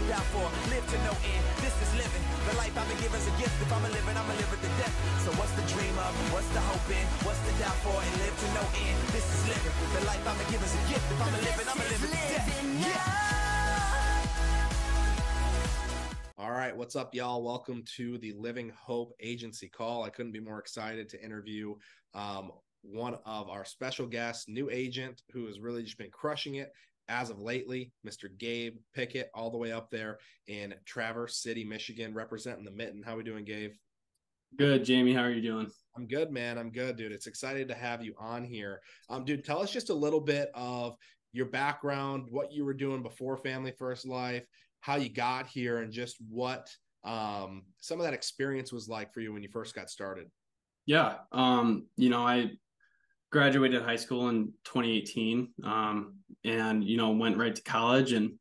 die for, live to no end. This is living. The life I've been given is a gift. If I'm a living, I'm a live with the death. So what's the dream of? What's the hope in? What's the die for? And live to no end. This is living. The life I've been given is a gift. If I'm a living, I'm a live with the death. Yeah. All right, what's up, y'all? Welcome to the Living Hope Agency Call. I couldn't be more excited to interview one of our special guests, new agent who has really just been crushing it as of lately, Mr. Gabe Pickett, all the way up there in Traverse City, Michigan, representing the Mitten. How we doing, Gabe? Good, Jamie. How are you doing? I'm good, man. I'm good, dude. It's excited to have you on here. Dude, tell us just a little bit of your background, what you were doing before Family First Life, how you got here, and just what some of that experience was like for you when you first got started. Yeah. I graduated high school in 2018 and, went right to college, and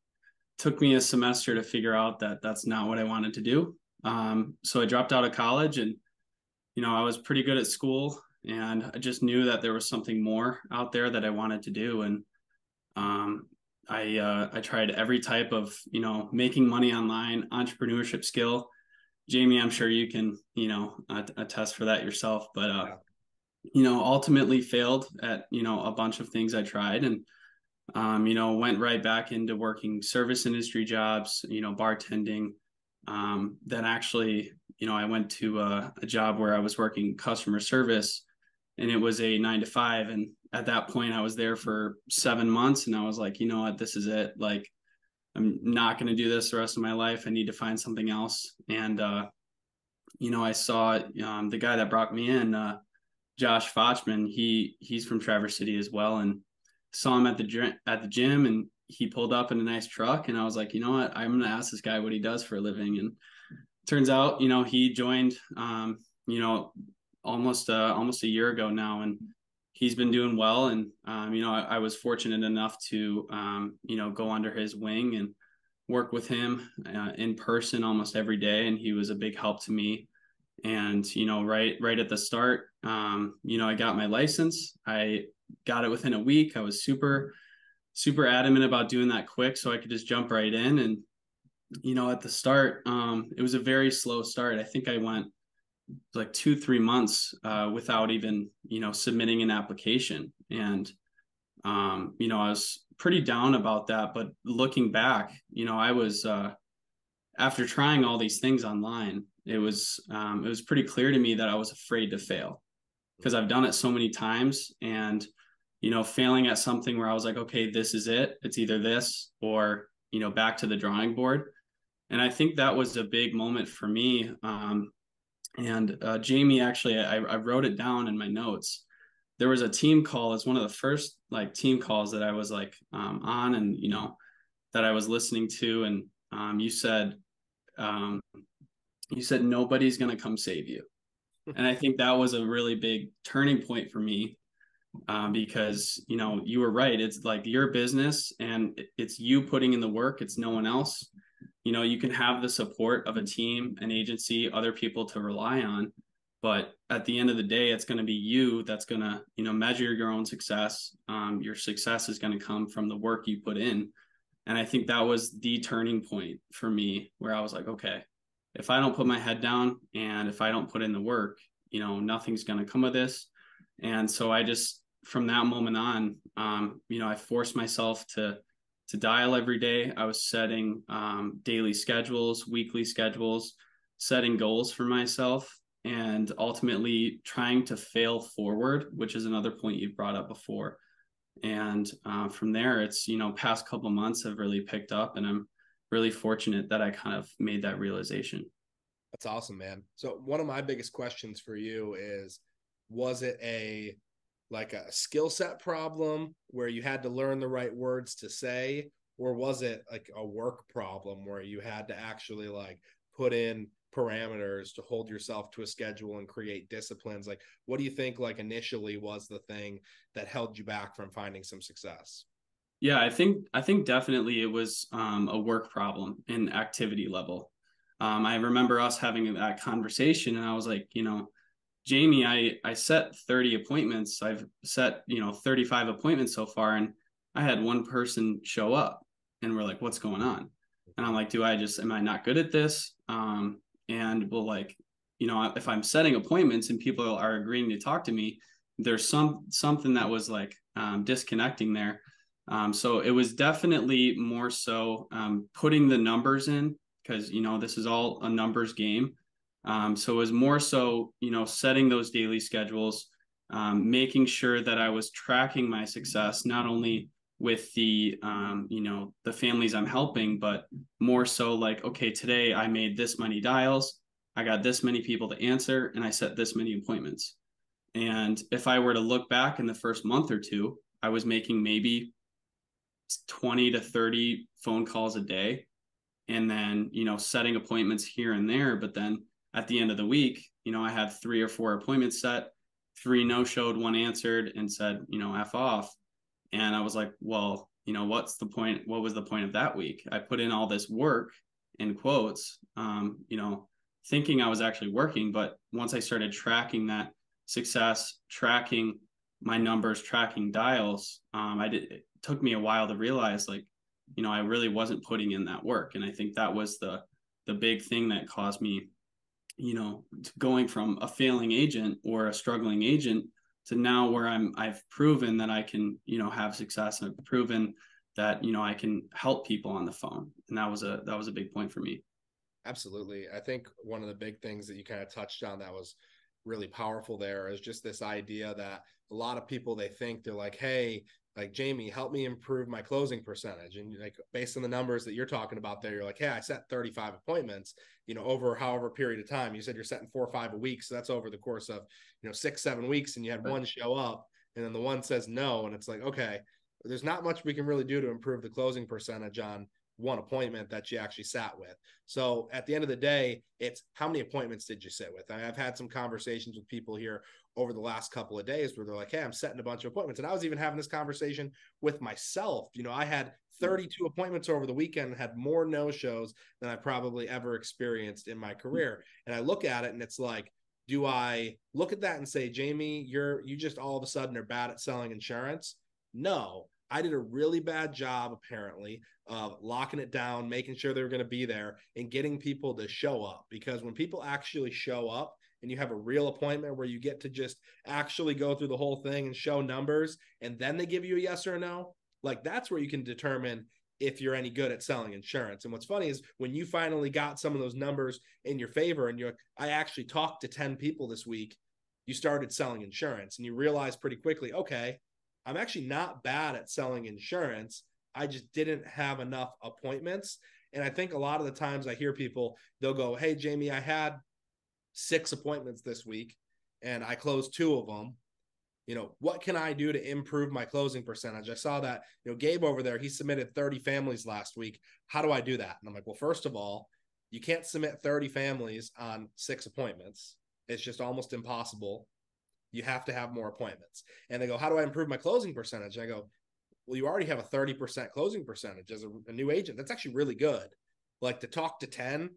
took me a semester to figure out that that's not what I wanted to do. So I dropped out of college, and, I was pretty good at school, and I just knew that there was something more out there that I wanted to do. And I tried every type of, making money online, entrepreneurship skill. Jamie, I'm sure you can, attest for that yourself, but, ultimately failed at, a bunch of things I tried, and, went right back into working service industry jobs, bartending. Then actually, I went to a job where I was working customer service, and it was a 9 to 5. And at that point I was there for 7 months, and I was like, you know what, this is it. Like, I'm not going to do this the rest of my life. I need to find something else. And, I saw the guy that brought me in, Josh Fochman, he's from Traverse City as well, and saw him at the gym, and he pulled up in a nice truck, and I was like, you know what, I'm going to ask this guy what he does for a living. And turns out, he joined, almost a year ago now, and he's been doing well. And, I was fortunate enough to, go under his wing and work with him in person almost every day. And he was a big help to me. And, right at the start, I got my license. I got it within a week. I was super, super adamant about doing that quick so I could just jump right in. And, at the start, it was a very slow start. I think I went like 2-3 months without even, submitting an application. And, I was pretty down about that. But looking back, I was, after trying all these things online, it was pretty clear to me that I was afraid to fail, because I've done it so many times. And, failing at something where I was like, okay, this is it. It's either this or, back to the drawing board. And I think that was a big moment for me. Jamie, actually, I wrote it down in my notes. There was a team call. It's one of the first team calls that I was on, and, that I was listening to. And you said nobody's going to come save you. And I think that was a really big turning point for me, because, you were right. It's like your business, and it's you putting in the work. It's no one else. You can have the support of a team, an agency, other people to rely on. But at the end of the day, it's going to be you that's going to, measure your own success. Your success is going to come from the work you put in. And I think that was the turning point for me, where I was like, okay, if I don't put my head down and if I don't put in the work, nothing's going to come of this. And so I just, from that moment on, I forced myself to dial every day. I was setting daily schedules, weekly schedules, setting goals for myself, and ultimately trying to fail forward, which is another point you brought up before. And from there, it's, past couple months have really picked up, and I'm really fortunate that I kind of made that realization. That's awesome, man. So one of my biggest questions for you is, was it a skill set problem where you had to learn the right words to say, or was it like a work problem where you had to actually put in parameters to hold yourself to a schedule and create disciplines? What do you think initially was the thing that held you back from finding some success? Yeah, I think definitely it was a work problem in activity level. I remember us having that conversation, and I was like, Jamie, I set 30 appointments. I've set, 35 appointments so far, and I had one person show up, and we're like, what's going on? And I'm like, am I not good at this? And well, like, if I'm setting appointments and people are agreeing to talk to me, there's something that was like disconnecting there. So it was definitely more so putting the numbers in, because this is all a numbers game. So it was more so setting those daily schedules, making sure that I was tracking my success, not only with the the families I'm helping, but more so like, okay, today I made this many dials, I got this many people to answer, and I set this many appointments. And if I were to look back in the first month or two, I was making maybe 20 to 30 phone calls a day, and then setting appointments here and there. But then at the end of the week, I had 3 or 4 appointments set, 3 no-showed, 1 answered and said F off. And I was like, well, what's the point? What was the point of that week? I put in all this work, in quotes, thinking I was actually working. But once I started tracking that success, tracking my numbers, tracking dials, it took me a while to realize, like, I really wasn't putting in that work. And I think that was the big thing that caused me, going from a failing agent or a struggling agent to now where I've proven that I can, have success. I've proven that, I can help people on the phone. And that was a big point for me. Absolutely. I think one of the big things that you kind of touched on that was really powerful there is just this idea that a lot of people, they think they're like, hey, like, Jamie, help me improve my closing percentage. And like, based on the numbers that you're talking about there, you're like, hey, I set 35 appointments, over however period of time. You said you're setting 4 or 5 a week. So that's over the course of, 6-7 weeks. And you had one show up and then the one says no. And it's like, okay, there's not much we can really do to improve the closing percentage on one appointment that you actually sat with. So at the end of the day, it's how many appointments did you sit with? I've had some conversations with people here over the last couple of days where they're like, hey, I'm setting a bunch of appointments. And I was even having this conversation with myself. I had 32 appointments over the weekend and had more no-shows than I probably ever experienced in my career. And I look at it and it's like, do I look at that and say, Jamie, you just all of a sudden are bad at selling insurance? No, I did a really bad job, apparently, of locking it down, making sure they were going to be there and getting people to show up. Because when people actually show up and you have a real appointment where you get to just actually go through the whole thing and show numbers, and then they give you a yes or a no, like, that's where you can determine if you're any good at selling insurance. And what's funny is when you finally got some of those numbers in your favor and you're like, I actually talked to 10 people this week, you started selling insurance and you realize pretty quickly, okay, I'm actually not bad at selling insurance. I just didn't have enough appointments. And I think a lot of the times I hear people, they'll go, hey, Jamie, I had 6 appointments this week and I closed 2 of them. What can I do to improve my closing percentage? I saw that, Gabe over there, he submitted 30 families last week. How do I do that? And I'm like, well, first of all, you can't submit 30 families on 6 appointments. It's just almost impossible. You have to have more appointments. And they go, how do I improve my closing percentage? And I go, well, you already have a 30% closing percentage as a new agent. That's actually really good. Like, to talk to 10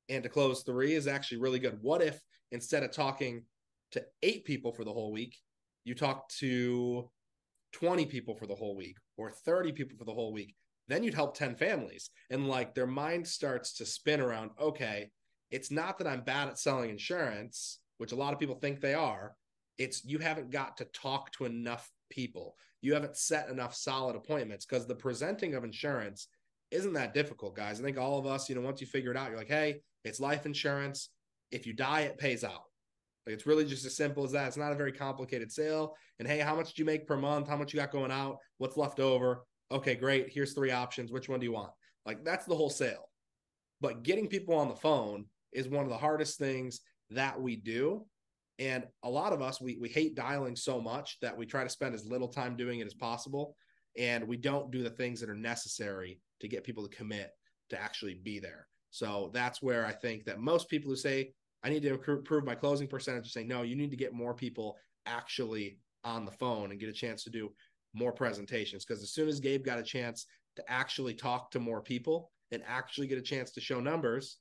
and to close 3 is actually really good. What if instead of talking to 8 people for the whole week, you talk to 20 people for the whole week or 30 people for the whole week? Then you'd help 10 families. And like, their mind starts to spin around, okay, it's not that I'm bad at selling insurance, which a lot of people think they are. It's you haven't got to talk to enough people. You haven't set enough solid appointments, because the presenting of insurance isn't that difficult, guys. I think all of us, once you figure it out, you're like, hey, it's life insurance. If you die, it pays out. Like, it's really just as simple as that. It's not a very complicated sale. And hey, how much do you make per month? How much you got going out? What's left over? Okay, great. Here's 3 options. Which one do you want? Like, that's the whole sale. But getting people on the phone is one of the hardest things that we do. And a lot of us, we hate dialing so much that we try to spend as little time doing it as possible. And we don't do the things that are necessary to get people to commit to actually be there. So that's where I think that most people who say, I need to improve my closing percentage, say, no, you need to get more people actually on the phone and get a chance to do more presentations. Because as soon as Gabe got a chance to actually talk to more people and actually get a chance to show numbers,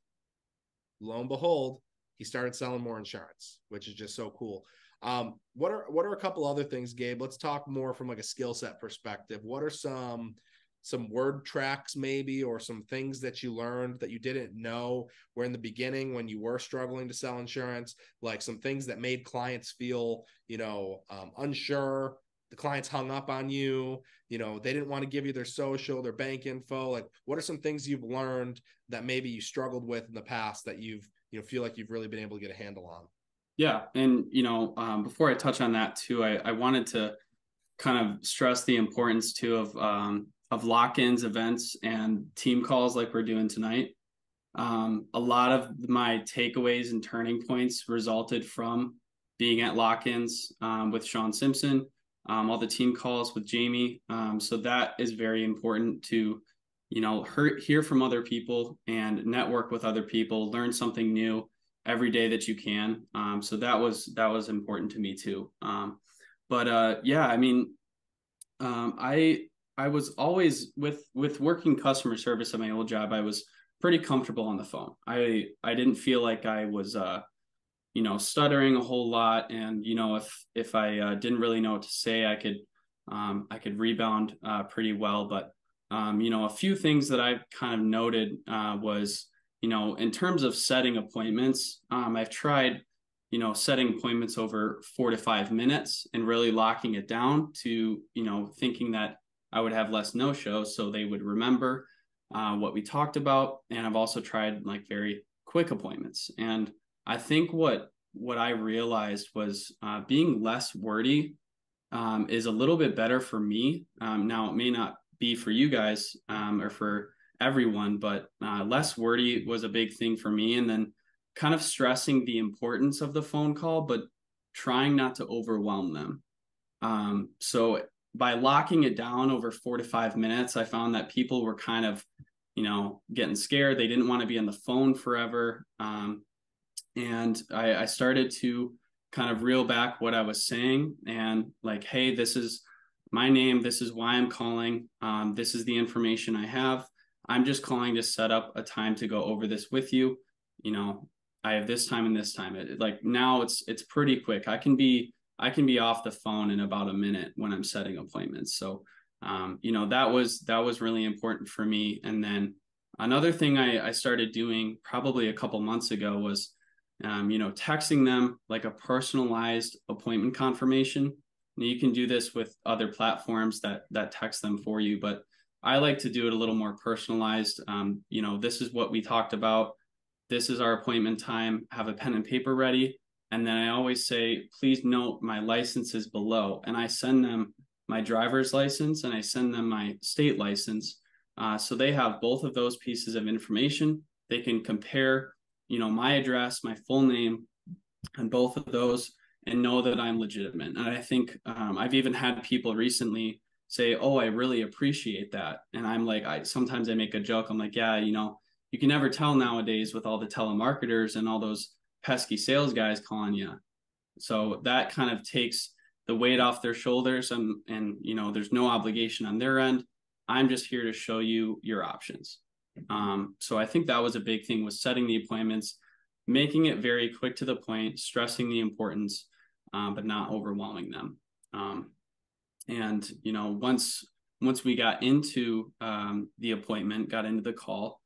lo and behold, he started selling more insurance, which is just so cool. What are a couple other things, Gabe? Let's talk more from like a skill set perspective. What are some some word tracks maybe, or some things that you learned that you didn't know where in the beginning when you were struggling to sell insurance, like some things that made clients feel, unsure, the clients hung up on you, they didn't want to give you their social, their bank info. Like, what are some things you've learned that maybe you struggled with in the past that you've, feel like you've really been able to get a handle on? Yeah. And, before I touch on that too, I wanted to kind of stress the importance too of lock-ins, events, and team calls like we're doing tonight. A lot of my takeaways and turning points resulted from being at lock-ins with Sean Simpson, all the team calls with Jamie. So that is very important to, hear from other people and network with other people, learn something new every day that you can. So that was important to me too. Yeah, I mean, I was always with working customer service at my old job. I was pretty comfortable on the phone. I didn't feel like I was stuttering a whole lot, and if I didn't really know what to say, I could rebound pretty well. But a few things that I've kind of noted was in terms of setting appointments, I've tried setting appointments over 4 to 5 minutes and really locking it down to thinking that I would have less no-shows so they would remember what we talked about. And I've also tried like very quick appointments. And I think what I realized was being less wordy is a little bit better for me. Now, it may not be for you guys or for everyone, but less wordy was a big thing for me. And then kind of stressing the importance of the phone call, but trying not to overwhelm them. So by locking it down over 4 to 5 minutes, I found that people were kind of, getting scared. They didn't want to be on the phone forever. And I started to kind of reel back what I was saying and like, hey, this is my name. This is why I'm calling. This is the information I have. I'm just calling to set up a time to go over this with you. I have this time and this time. Like now it's pretty quick. I can be off the phone in about a minute when I'm setting appointments. So, that was really important for me. And then another thing I started doing probably a couple months ago was, texting them like a personalized appointment confirmation. Now, you can do this with other platforms that text them for you, but I like to do it a little more personalized. This is what we talked about. This is our appointment time. Have a pen and paper ready. And then I always say, please note my license is below. And I send them my driver's license and I send them my state license. So they have both of those pieces of information. They can compare, my address, my full name, and both of those and know that I'm legitimate. And I think I've even had people recently say, oh, I really appreciate that. And I'm like, sometimes I make a joke. I'm like, yeah, you can never tell nowadays with all the telemarketers and all those pesky sales guys calling you. So that kind of takes the weight off their shoulders and there's no obligation on their end. I'm just here to show you your options. So I think that was a big thing, was setting the appointments, making it very quick to the point, stressing the importance, but not overwhelming them. And once we got into the appointment, got into the call,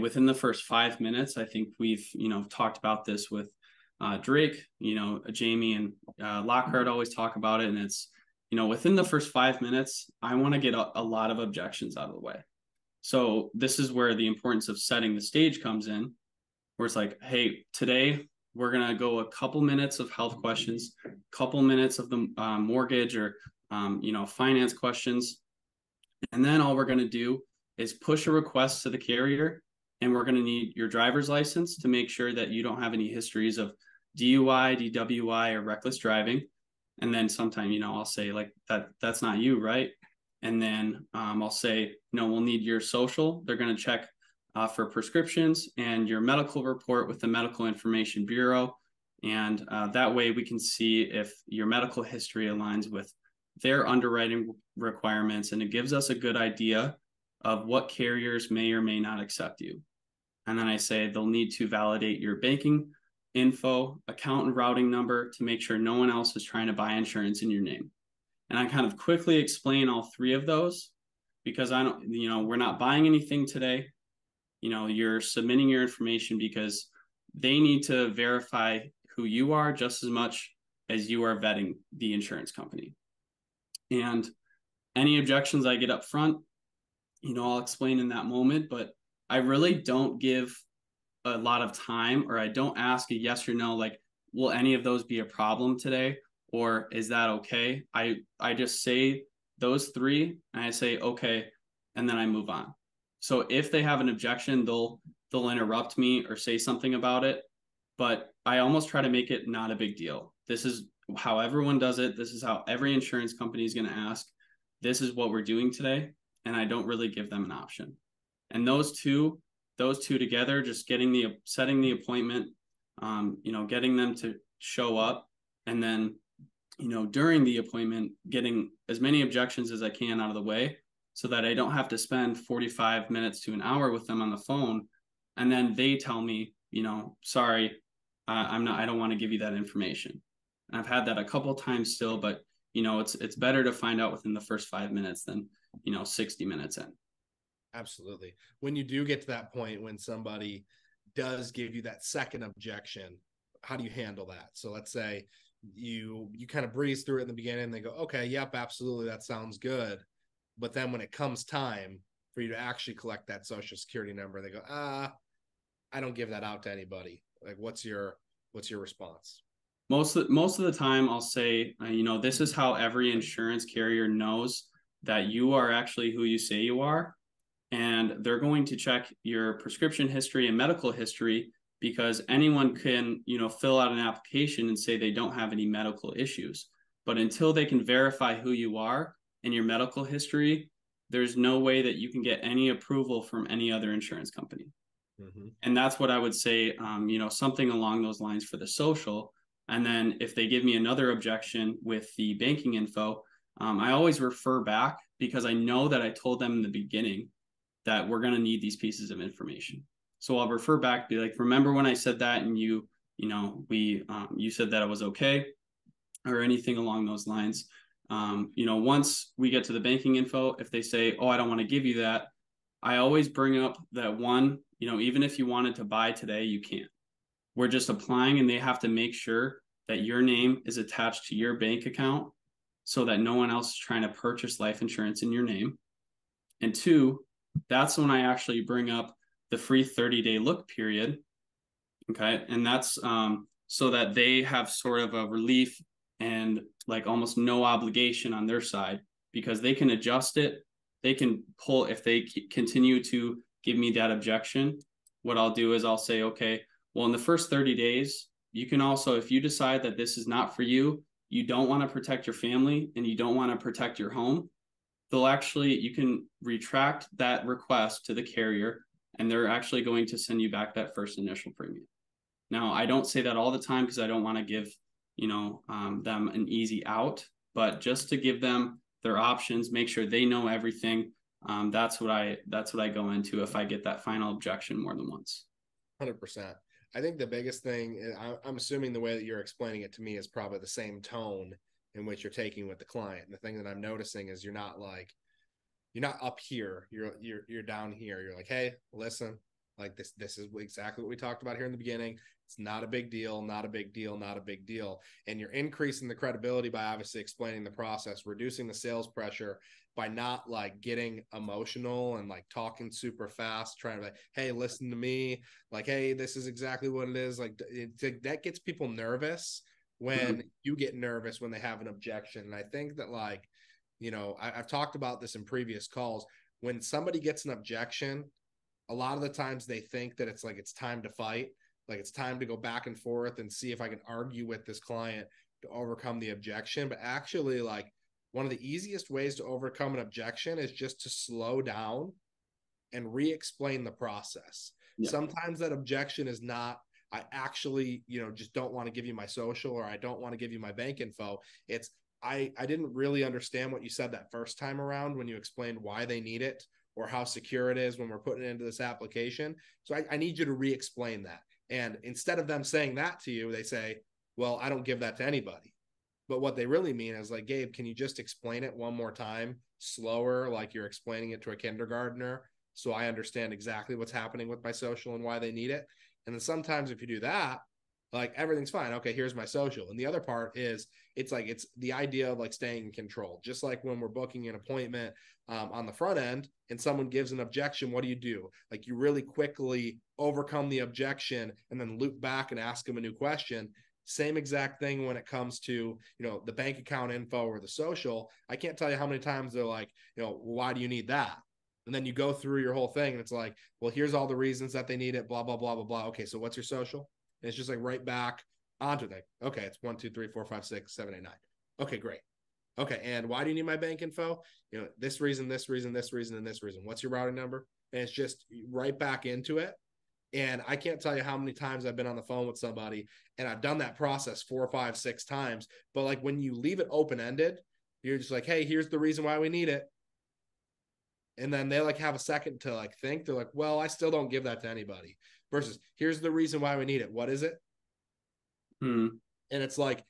within the first 5 minutes, I think we've, talked about this with Drake, Jamie and Lockhart always talk about it. And it's, within the first 5 minutes, I want to get a lot of objections out of the way. So this is where the importance of setting the stage comes in, where it's like, hey, today we're going to go a couple minutes of health questions, couple minutes of the mortgage or, finance questions. And then all we're going to do is push a request to the carrier. And we're going to need your driver's license to make sure that you don't have any histories of DUI, DWI, or reckless driving. And then sometime, I'll say like that's not you, right? And then I'll say, we'll need your social. They're going to check for prescriptions and your medical report with the Medical Information Bureau. And that way we can see if your medical history aligns with their underwriting requirements. And it gives us a good idea of what carriers may or may not accept you. And then I say they'll need to validate your banking info, account and routing number to make sure no one else is trying to buy insurance in your name. And I kind of quickly explain all three of those. because I don't, we're not buying anything today. You're submitting your information because they need to verify who you are just as much as you are vetting the insurance company. And any objections I get up front, I'll explain in that moment, but I really don't give a lot of time, or I don't ask a yes or no, like, will any of those be a problem today? Or is that okay? I just say those three and I say, okay. And then I move on. So if they have an objection, they'll interrupt me or say something about it. But I almost try to make it not a big deal. This is how everyone does it. This is how every insurance company is going to ask. This is what we're doing today. And I don't really give them an option. And those two together, just setting the appointment, getting them to show up, and then, during the appointment, getting as many objections as I can out of the way so that I don't have to spend 45 minutes to an hour with them on the phone. And then they tell me, sorry, I don't want to give you that information. And I've had that a couple of times still, but it's better to find out within the first 5 minutes than 60 minutes in. Absolutely. When you do get to that point, when somebody does give you that second objection, how do you handle that? So let's say you kind of breeze through it in the beginning and they go, okay, yep, absolutely, that sounds good. But then when it comes time for you to actually collect that social security number, they go, I don't give that out to anybody. Like, what's your response? Most of the time I'll say, this is how every insurance carrier knows that you are actually who you say you are. And they're going to check your prescription history and medical history, because anyone can, fill out an application and say they don't have any medical issues. But until they can verify who you are and your medical history, there's no way that you can get any approval from any other insurance company. Mm-hmm. And that's what I would say, something along those lines for the social. And then if they give me another objection with the banking info, I always refer back, because I know that I told them in the beginning that we're going to need these pieces of information. So I'll refer back, be like, remember when I said that, and you said that it was okay, or anything along those lines. Once we get to the banking info, if they say, oh, I don't want to give you that, I always bring up that one, even if you wanted to buy today, you can't. We're just applying, and they have to make sure that your name is attached to your bank account so that no one else is trying to purchase life insurance in your name. And two, that's when I actually bring up the free 30-day look period. Okay. And that's so that they have sort of a relief and like almost no obligation on their side, because they can adjust it. They can pull, if they continue to give me that objection, what I'll do is I'll say, okay, well, in the first 30 days, you can also, if you decide that this is not for you, you don't want to protect your family and you don't want to protect your home, you can retract that request to the carrier, and they're actually going to send you back that first initial premium. Now, I don't say that all the time because I don't want to give, them an easy out, but just to give them their options, make sure they know everything. That's what I go into if I get that final objection more than once. 100%. I think the biggest thing, I'm assuming the way that you're explaining it to me is probably the same tone in which you're taking with the client. And the thing that I'm noticing is you're not up here, you're down here. You're like, hey, listen, like this is exactly what we talked about here in the beginning. It's not a big deal, not a big deal, not a big deal. And you're increasing the credibility by obviously explaining the process, reducing the sales pressure by not like getting emotional and like talking super fast, trying to like, hey, listen to me, like, hey, this is exactly what it is. Like that gets people nervous when you get nervous when they have an objection. And I think that I've talked about this in previous calls. When somebody gets an objection, a lot of the times they think that it's time to fight. Like it's time to go back and forth and see if I can argue with this client to overcome the objection. But actually, like, one of the easiest ways to overcome an objection is just to slow down and re-explain the process. Yeah. Sometimes that objection is not, I actually, just don't want to give you my social, or I don't want to give you my bank info. It's, I didn't really understand what you said that first time around when you explained why they need it or how secure it is when we're putting it into this application. So I need you to re-explain that. And instead of them saying that to you, they say, well, I don't give that to anybody. But what they really mean is like, Gabe, can you just explain it one more time, slower, like you're explaining it to a kindergartner, so I understand exactly what's happening with my social and why they need it. And then sometimes if you do that, like everything's fine. Okay, here's my social. And the other part is it's like it's the idea of like staying in control. Just like when we're booking an appointment on the front end and someone gives an objection, what do? Like you really quickly overcome the objection and then loop back and ask them a new question. Same exact thing when it comes to, the bank account info or the social. I can't tell you how many times they're like, why do you need that? And then you go through your whole thing and it's like, well, here's all the reasons that they need it, blah, blah, blah, blah, blah. Okay, so what's your social? And it's just like right back onto that. Okay, it's 1, 2, 3, 4, 5, 6, 7, 8, 9. Okay, great. Okay, and why do you need my bank info? This reason, this reason, this reason, and this reason. What's your routing number? And it's just right back into it. And I can't tell you how many times I've been on the phone with somebody and I've done that process 4, 5, 6 times. But like when you leave it open-ended, you're just like, hey, here's the reason why we need it. And then they like have a second to like think. They're like, well, I still don't give that to anybody. Versus here's the reason why we need it. What is it? And it's like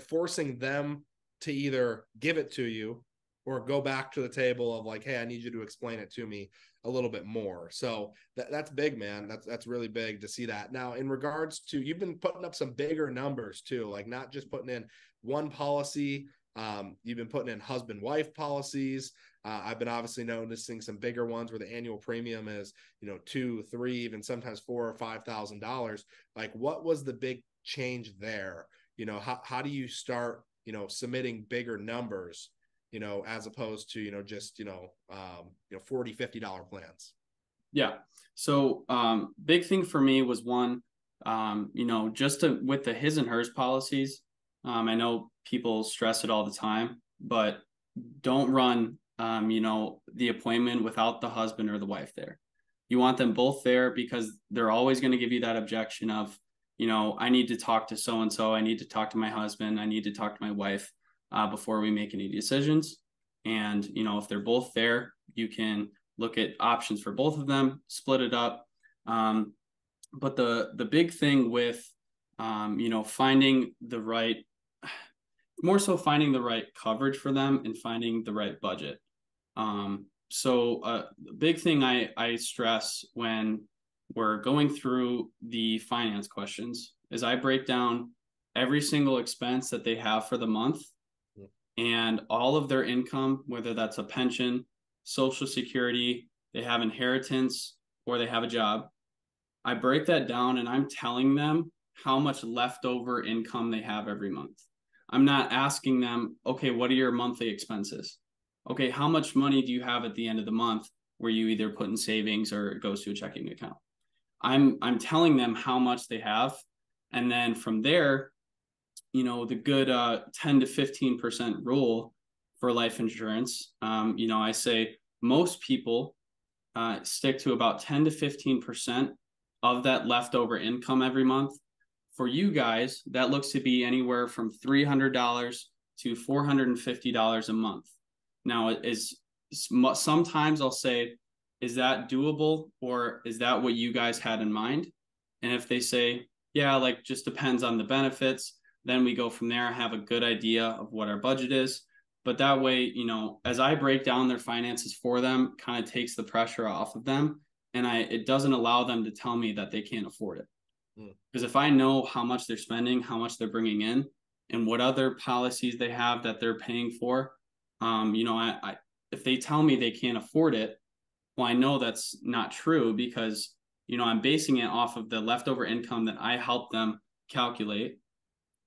forcing them to either give it to you or go back to the table of like, hey, I need you to explain it to me a little bit more. So that's big, man. That's really big to see that. Now, in regards to, you've been putting up some bigger numbers too, like not just putting in one policy. You've been putting in husband-wife policies. I've been obviously noticing some bigger ones where the annual premium is, $2, $3, even sometimes $4,000 or $5,000. Like, what was the big change there? How do you start, submitting bigger numbers, as opposed to, just, $40, $50 plans? Yeah. So big thing for me was one, just with the his and hers policies. I know people stress it all the time, but don't run, the appointment without the husband or the wife there. You want them both there because they're always going to give you that objection of, I need to talk to so-and-so. I need to talk to my husband. I need to talk to my wife before we make any decisions. And, if they're both there, you can look at options for both of them, split it up. But the big thing with, finding the right, more so finding the right coverage for them and finding the right budget. So the big thing I stress when we're going through the finance questions is I break down every single expense that they have for the month and all of their income, whether that's a pension, Social Security, they have inheritance, or they have a job. I break that down and I'm telling them how much leftover income they have every month. I'm not asking them, okay, what are your monthly expenses? Okay, how much money do you have at the end of the month where you either put in savings or it goes to a checking account? I'm telling them how much they have. And then from there, the good 10 to 15% rule for life insurance, I say most people stick to about 10 to 15% of that leftover income every month. For you guys, that looks to be anywhere from $300 to $450 a month. Now, sometimes I'll say, is that doable, or is that what you guys had in mind? And if they say, yeah, like just depends on the benefits, then we go from there, have a good idea of what our budget is. But that way, as I break down their finances for them, kind of takes the pressure off of them. And it doesn't allow them to tell me that they can't afford it. Because if I know how much they're spending, how much they're bringing in, and what other policies they have that they're paying for, if they tell me they can't afford it, well, I know that's not true because, I'm basing it off of the leftover income that I help them calculate.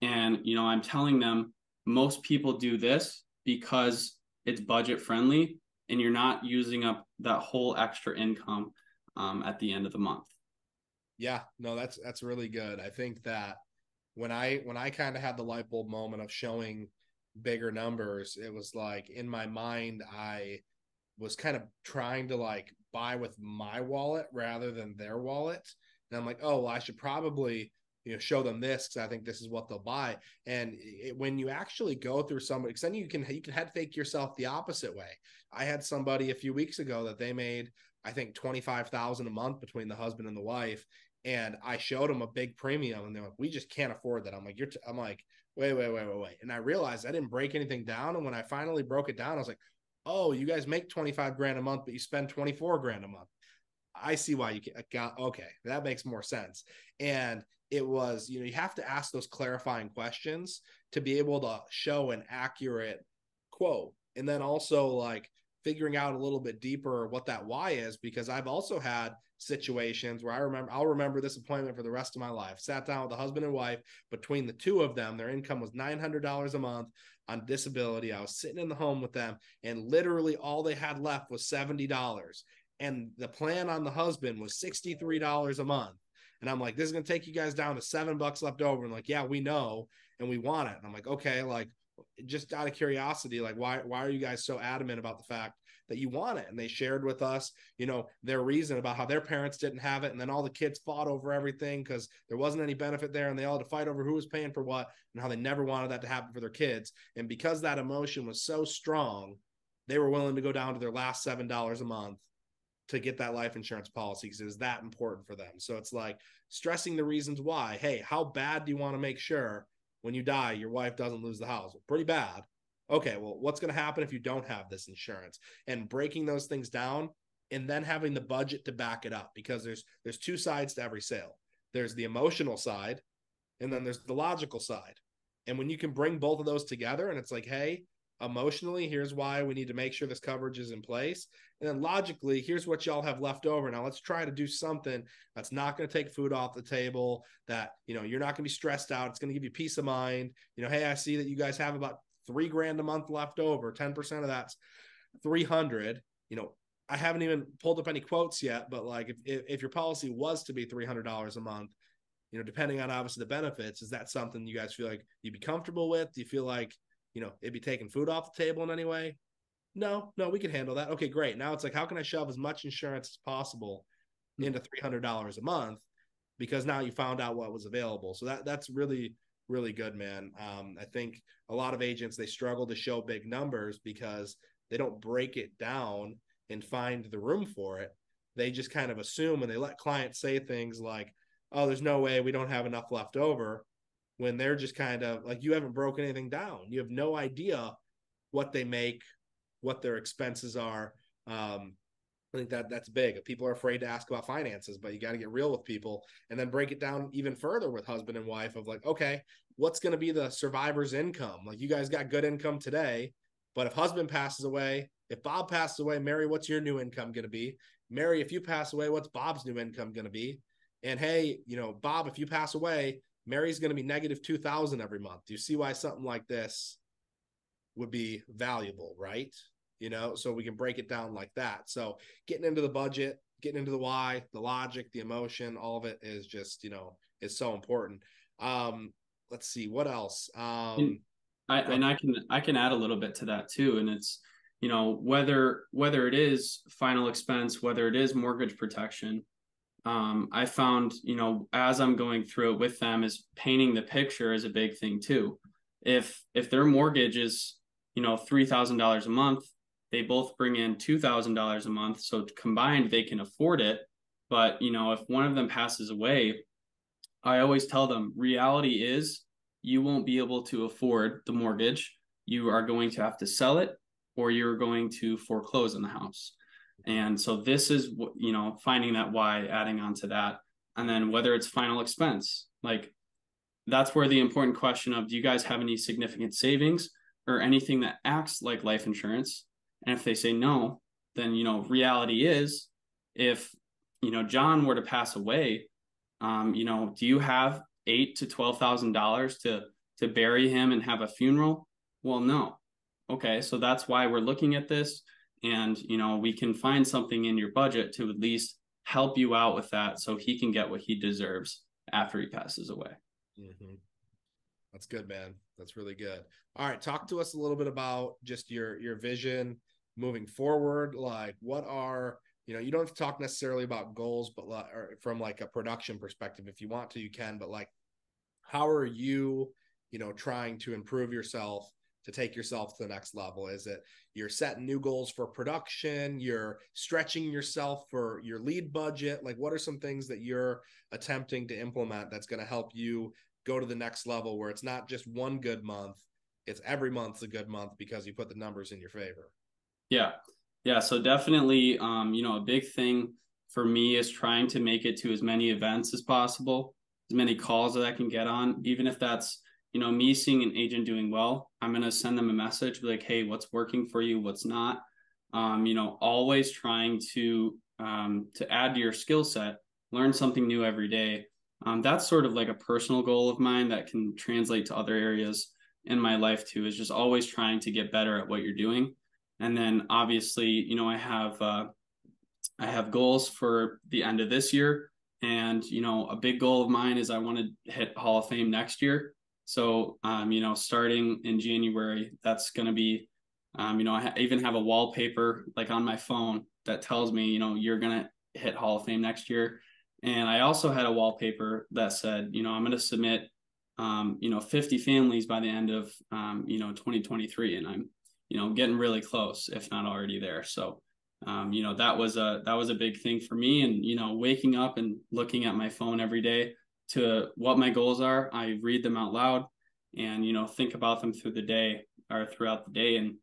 And, I'm telling them most people do this because it's budget friendly and you're not using up that whole extra income at the end of the month. Yeah, no, that's really good. I think that when I kind of had the light bulb moment of showing bigger numbers, it was like in my mind, I was kind of trying to like buy with my wallet rather than their wallet. And I'm like, oh, well, I should probably, show them this because I think this is what they'll buy. And when you actually go through somebody, because then you can head fake yourself the opposite way. I had somebody a few weeks ago that they made, I think, $25,000 a month between the husband and the wife. And I showed them a big premium, and they're like, we just can't afford that. I'm like, I'm like, wait. And I realized I didn't break anything down. And when I finally broke it down, I was like, oh, you guys make 25 grand a month, but you spend 24 grand a month. I see why you got, okay, that makes more sense. And it was, you have to ask those clarifying questions to be able to show an accurate quote. And then also like figuring out a little bit deeper what that why is, because I've also had situations where I'll remember this appointment for the rest of my life. Sat down with the husband and wife. Between the two of them, their income was $900 a month on disability. I was sitting in the home with them, and literally all they had left was $70. And the plan on the husband was $63 a month. And I'm like, this is going to take you guys down to $7 left over. And like, yeah, we know, and we want it. And I'm like, okay, like just out of curiosity, like why are you guys so adamant about the fact that you want it? And they shared with us, their reason about how their parents didn't have it. And then all the kids fought over everything because there wasn't any benefit there. And they all had to fight over who was paying for what, and how they never wanted that to happen for their kids. And because that emotion was so strong, they were willing to go down to their last $7 a month to get that life insurance policy because it was that important for them. So it's like stressing the reasons why. Hey, how bad do you want to make sure when you die, your wife doesn't lose the house? Well, pretty bad. Okay, well, what's going to happen if you don't have this insurance? And breaking those things down and then having the budget to back it up, because there's two sides to every sale. There's the emotional side, and then there's the logical side. And when you can bring both of those together, and it's like, hey, emotionally, here's why we need to make sure this coverage is in place. And then logically, here's what y'all have left over. Now let's try to do something that's not going to take food off the table, that, you're not going to be stressed out. It's going to give you peace of mind. Hey, I see that you guys have about $3 grand a month left over. 10% of that's 300. I haven't even pulled up any quotes yet, but like if your policy was to be $300 a month, depending on obviously the benefits, is that something you guys feel like you'd be comfortable with? Do you feel like, it'd be taking food off the table in any way? No, we can handle that. Okay, great. Now it's like, how can I shove as much insurance as possible into $300 a month? Because now you found out what was available. So that's really, really good, man. I think a lot of agents, they struggle to show big numbers because they don't break it down and find the room for it. They just kind of assume, and they let clients say things like, oh, there's no way, we don't have enough left over, when they're just kind of like, you haven't broken anything down. You have no idea what they make, what their expenses are. I think that's big. People are afraid to ask about finances, but you got to get real with people and then break it down even further with husband and wife of like, okay, what's going to be the survivor's income? Like, you guys got good income today, but if husband passes away, if Bob passes away, Mary, what's your new income going to be? Mary, if you pass away, what's Bob's new income going to be? And hey, Bob, if you pass away, Mary's going to be negative 2,000 every month. Do you see why something like this would be valuable, right? So we can break it down like that. So getting into the budget, getting into the why, the logic, the emotion, all of it is just, is so important. Let's see what else. I can add a little bit to that too. And it's, whether it is final expense, whether it is mortgage protection, I found, as I'm going through it with them, is painting the picture is a big thing too. If their mortgage is, $3,000 a month, they both bring in $2,000 a month. So combined, they can afford it. But, if one of them passes away, I always tell them, reality is you won't be able to afford the mortgage. You are going to have to sell it, or you're going to foreclose on the house. And so this is, finding that why, adding on to that. And then whether it's final expense, like that's where the important question of, do you guys have any significant savings or anything that acts like life insurance? And if they say no, then, reality is, if, John were to pass away, do you have $8,000 to $12,000 to bury him and have a funeral? Well, no. Okay. So that's why we're looking at this. And, we can find something in your budget to at least help you out with that, so he can get what he deserves after he passes away. Mm-hmm. That's good, man. That's really good. All right. Talk to us a little bit about just your vision moving forward. Like, what are, you don't have to talk necessarily about goals, but from like a production perspective, if you want to, you can, but like, how are you, trying to improve yourself to take yourself to the next level? Is it you're setting new goals for production, you're stretching yourself for your lead budget? Like, what are some things that you're attempting to implement that's going to help you go to the next level, where it's not just one good month, it's every month's a good month because you put the numbers in your favor? Yeah. Yeah. So definitely, a big thing for me is trying to make it to as many events as possible, as many calls that I can get on, even if that's, me seeing an agent doing well. I'm going to send them a message like, hey, what's working for you? What's not? Always trying to add to your skill set, learn something new every day. That's sort of like a personal goal of mine that can translate to other areas in my life too, is just always trying to get better at what you're doing. And then obviously, I have goals for the end of this year. And, a big goal of mine is I want to hit Hall of Fame next year. So, starting in January, that's going to be, I even have a wallpaper like on my phone that tells me, you're going to hit Hall of Fame next year. And I also had a wallpaper that said, I'm going to submit, 50 families by the end of, 2023. And I'm, getting really close, if not already there. So, that was a big thing for me. And, waking up and looking at my phone every day to what my goals are, I read them out loud and, think about them through the day or throughout the day. And,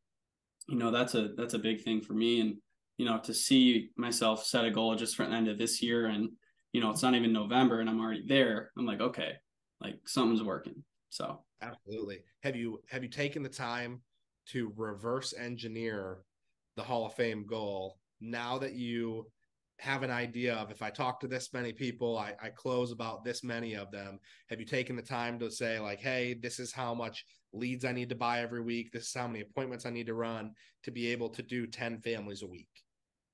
that's a big thing for me. And, to see myself set a goal just for the end of this year, and, it's not even November and I'm already there. I'm like, okay, like something's working. So Absolutely. Have you taken the time to reverse engineer the Hall of Fame goal now that you have an idea of, if I talk to this many people, I close about this many of them? Have you taken the time to say like, hey, this is how much leads I need to buy every week, this is how many appointments I need to run to be able to do 10 families a week?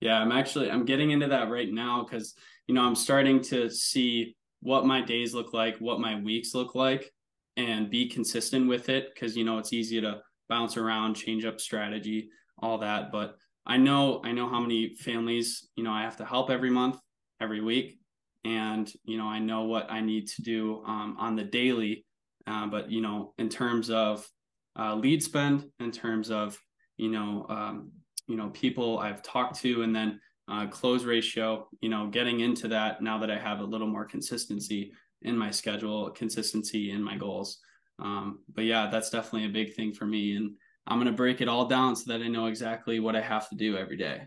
yeah, I'm getting into that right now because, I'm starting to see what my days look like, what my weeks look like, and be consistent with it. Cause, it's easy to bounce around, change up strategy, all that. But I know how many families, I have to help every month, every week. And, I know what I need to do on the daily. But, in terms of lead spend, in terms of, people I've talked to, and then close ratio, getting into that now that I have a little more consistency in my schedule, consistency in my goals. But yeah, that's definitely a big thing for me. And I'm going to break it all down so that I know exactly what I have to do every day.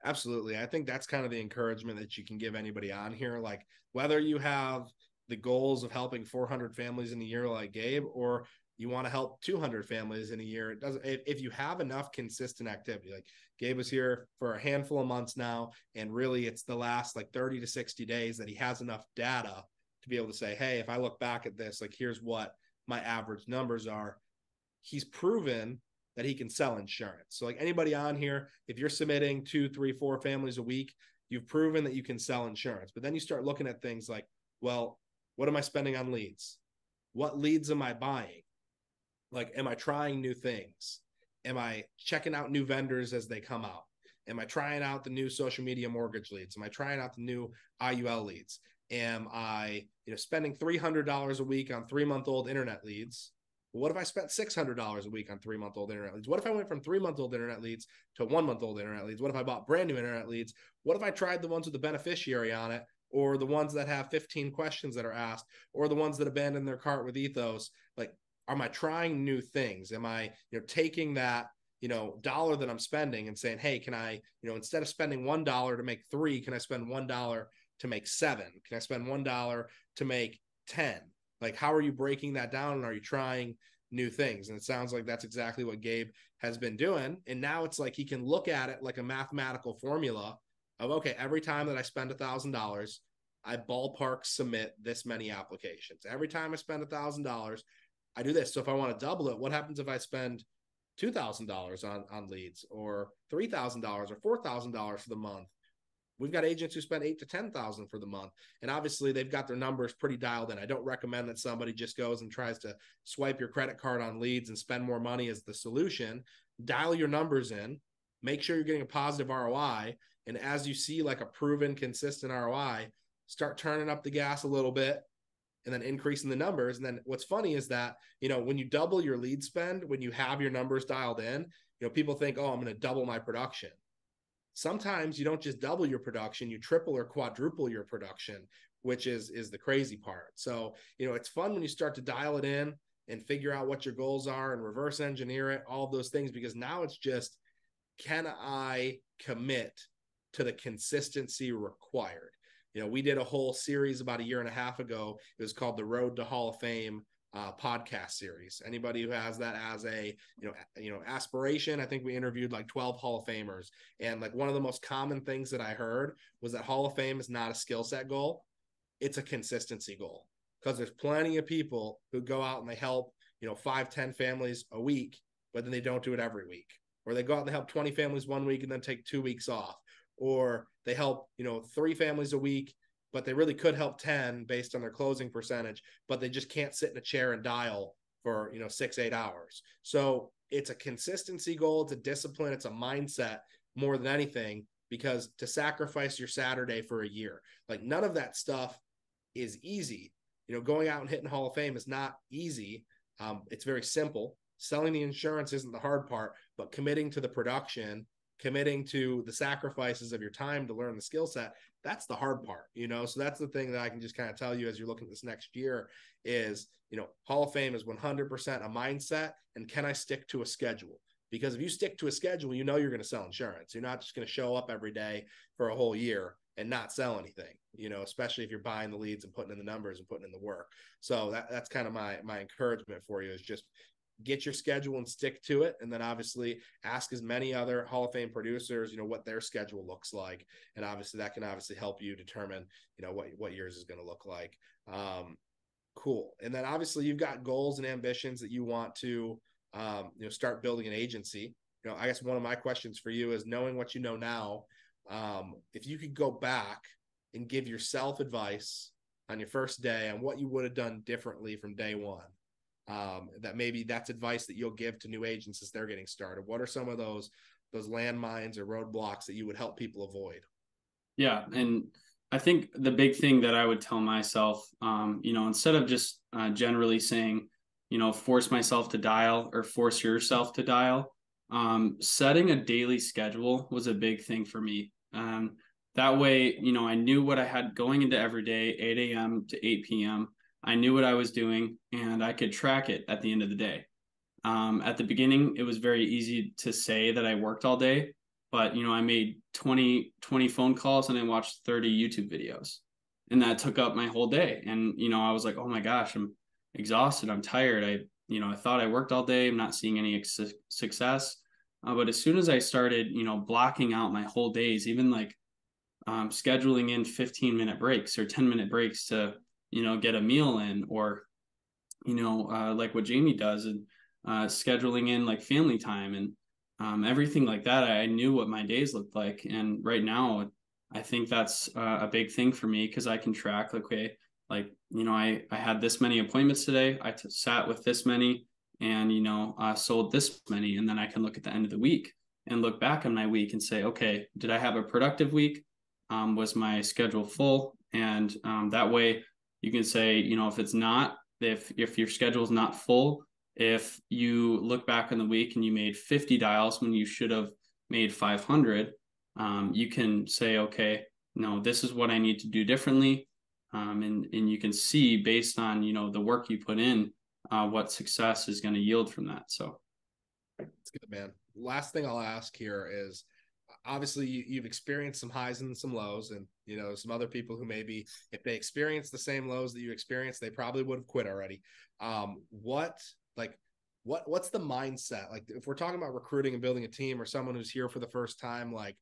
Absolutely. I think that's kind of the encouragement that you can give anybody on here. Like, whether you have the goals of helping 400 families in a year like Gabe, or you want to help 200 families in a year, it doesn't, if you have enough consistent activity. Like, Gabe was here for a handful of months now, and really it's the last like 30 to 60 days that he has enough data to be able to say, hey, if I look back at this, like, here's what my average numbers are. He's proven that he can sell insurance. So like anybody on here, if you're submitting 2, 3, 4 families a week, you've proven that you can sell insurance. But then you start looking at things like, well, what am I spending on leads? What leads am I buying? Like, am I trying new things? Am I checking out new vendors as they come out? Am I trying out the new social media mortgage leads? Am I trying out the new IUL leads? Am I, spending $300 a week on 3-month-old internet leads? What if I spent $600 a week on 3-month-old internet leads? What if I went from 3-month-old internet leads to 1-month-old internet leads? What if I bought brand new internet leads? What if I tried the ones with the beneficiary on it, or the ones that have 15 questions that are asked, or the ones that abandon their cart with ethos? Like, am I trying new things? Am I, taking that, dollar that I'm spending and saying, hey, can I, instead of spending $1 to make 3, can I spend $1 to make 7? Can I spend $1 to make 10? Like, how are you breaking that down? And are you trying new things? And it sounds like that's exactly what Gabe has been doing. And now it's like he can look at it like a mathematical formula of, okay, every time that I spend $1,000, I ballpark submit this many applications. Every time I spend $1,000, I do this. So if I want to double it, what happens if I spend $2,000 on leads, or $3,000 or $4,000 for the month? We've got agents who spend $8,000 to $10,000 for the month, and obviously they've got their numbers pretty dialed in. I don't recommend that somebody just goes and tries to swipe your credit card on leads and spend more money as the solution. Dial your numbers in, make sure you're getting a positive ROI, and as you see like a proven, consistent ROI, start turning up the gas a little bit, and then increasing the numbers. And then what's funny is that, you know, when you double your lead spend, when you have your numbers dialed in, you know, people think, oh, I'm going to double my production. Sometimes you don't just double your production, you triple or quadruple your production, which is the crazy part. So, you know, it's fun when you start to dial it in and figure out what your goals are and reverse engineer it, all of those things, because now it's just, can I commit to the consistency required? You know, we did a whole series about a year and a half ago. It was called the Road to Hall of Fame podcast series. Anybody who has that as a, aspiration, I think we interviewed like 12 Hall of Famers. And like one of the most common things that I heard was that Hall of Fame is not a skill set goal. It's a consistency goal, because there's plenty of people who go out and they help, 5-10 families a week, but then they don't do it every week. Or they go out and they help 20 families one week and then take 2 weeks off. Or they help, 3 families a week, but they really could help 10 based on their closing percentage, but they just can't sit in a chair and dial for, 6-8 hours. So it's a consistency goal. It's a discipline. It's a mindset more than anything, because to sacrifice your Saturday for a year, like none of that stuff is easy. Going out and hitting Hall of Fame is not easy. It's very simple. Selling the insurance isn't the hard part, but committing to the production, committing to the sacrifices of your time to learn the skill set, that's the hard part, So that's the thing that I can just kind of tell you as you're looking at this next year is, Hall of Fame is 100% a mindset. And can I stick to a schedule? Because if you stick to a schedule, you're going to sell insurance. You're not just going to show up every day for a whole year and not sell anything, especially if you're buying the leads and putting in the numbers and putting in the work. So that's kind of my encouragement for you, is just get your schedule and stick to it. And then obviously ask as many other Hall of Fame producers, what their schedule looks like. And obviously that can help you determine, what yours is going to look like. Cool. And then obviously you've got goals and ambitions that you want to, start building an agency. I guess one of my questions for you is, knowing what you know now, if you could go back and give yourself advice on your first day on what you would have done differently from day one, that maybe that's advice that you'll give to new agents as they're getting started. What are some of those landmines or roadblocks that you would help people avoid? Yeah. And I think the big thing that I would tell myself, instead of just generally saying, force myself to dial or force yourself to dial, setting a daily schedule was a big thing for me. That way, I knew what I had going into every day, 8 a.m. to 8 p.m. I knew what I was doing, and I could track it at the end of the day. At the beginning, it was very easy to say that I worked all day, but, I made 20 phone calls and I watched 30 YouTube videos, and that took up my whole day. And, I was like, oh my gosh, I'm exhausted. I'm tired. I thought I worked all day. I'm not seeing any success. But as soon as I started, blocking out my whole days, even like scheduling in 15-minute breaks or 10-minute breaks to, get a meal in, or, like what Jamie does, and scheduling in like family time and everything like that, I knew what my days looked like. And right now, I think that's a big thing for me, because I can track, okay, like, I had this many appointments today. I sat with this many, and, sold this many. And then I can look at the end of the week and look back on my week and say, okay, did I have a productive week? Was my schedule full? And that way you can say, if it's not, if your schedule is not full, if you look back on the week and you made 50 dials when you should have made 500, you can say, okay, no, this is what I need to do differently. And you can see based on, the work you put in, what success is going to yield from that. So that's good, man. Last thing I'll ask here is, obviously you've experienced some highs and some lows, and, some other people who maybe if they experienced the same lows that you experienced, they probably would have quit already. What's the mindset? Like, if we're talking about recruiting and building a team, or someone who's here for the first time, like,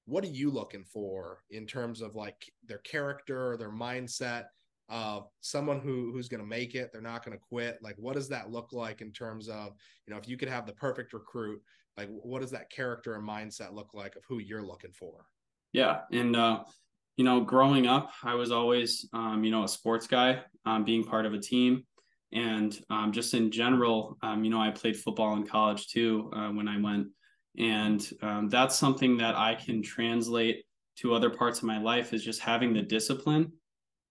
what are you looking for in terms of like their character, their mindset, someone who's going to make it, they're not going to quit? Like, what does that look like in terms of, if you could have the perfect recruit, like, what does that character and mindset look like of who you're looking for? Yeah. And, growing up, I was always, a sports guy, being part of a team. And just in general, I played football in college too, when I went. And that's something that I can translate to other parts of my life, is just having the discipline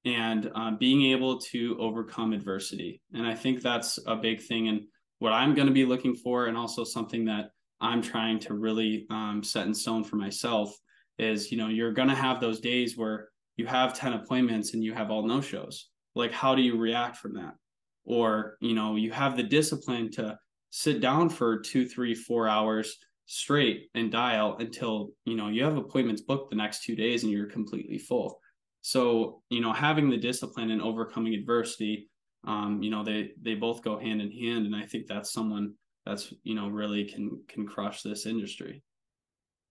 and being able to overcome adversity. And I think that's a big thing, and what I'm going to be looking for, and also something that I'm trying to really set in stone for myself is, you're going to have those days where you have 10 appointments and you have all no shows. Like, how do you react from that? Or, you have the discipline to sit down for 2, 3, 4 hours straight and dial until, you have appointments booked the next 2 days and you're completely full. So, having the discipline and overcoming adversity, they both go hand in hand. And I think that's someone that's, really can crush this industry.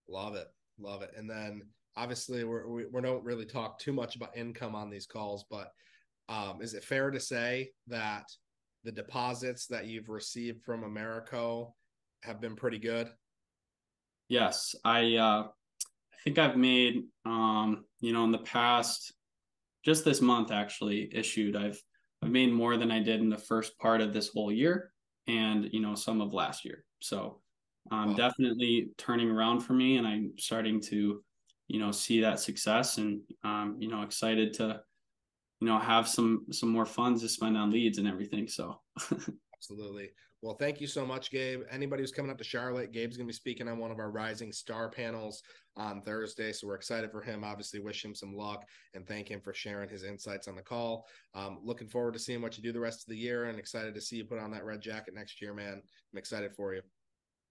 Love it. Love it. And then obviously we don't really talk too much about income on these calls, but is it fair to say that the deposits that you've received from Americo have been pretty good? Yes. I think I've made, in the past, just this month actually issued, I've made more than I did in the first part of this whole year and, some of last year. So Wow. definitely turning around for me, and I'm starting to, see that success, and, excited to, have some more funds to spend on leads and everything. So Absolutely. Well, thank you so much, Gabe. Anybody who's coming up to Charlotte, Gabe's going to be speaking on one of our Rising Star panels on Thursday. So we're excited for him. Obviously, wish him some luck and thank him for sharing his insights on the call. Looking forward to seeing what you do the rest of the year, and excited to see you put on that red jacket next year, man. I'm excited for you.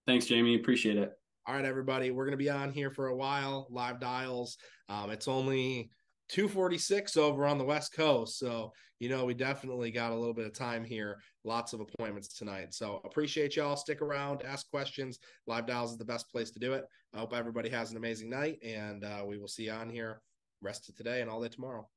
Thanks, Jamie. Appreciate it. All right, everybody. We're going to be on here for a while, live dials. It's only 2:46 over on the West Coast. So, we definitely got a little bit of time here. Lots of appointments tonight. So appreciate y'all. Stick around, ask questions. Live dials is the best place to do it. I hope everybody has an amazing night, and we will see you on here rest of today and all day tomorrow.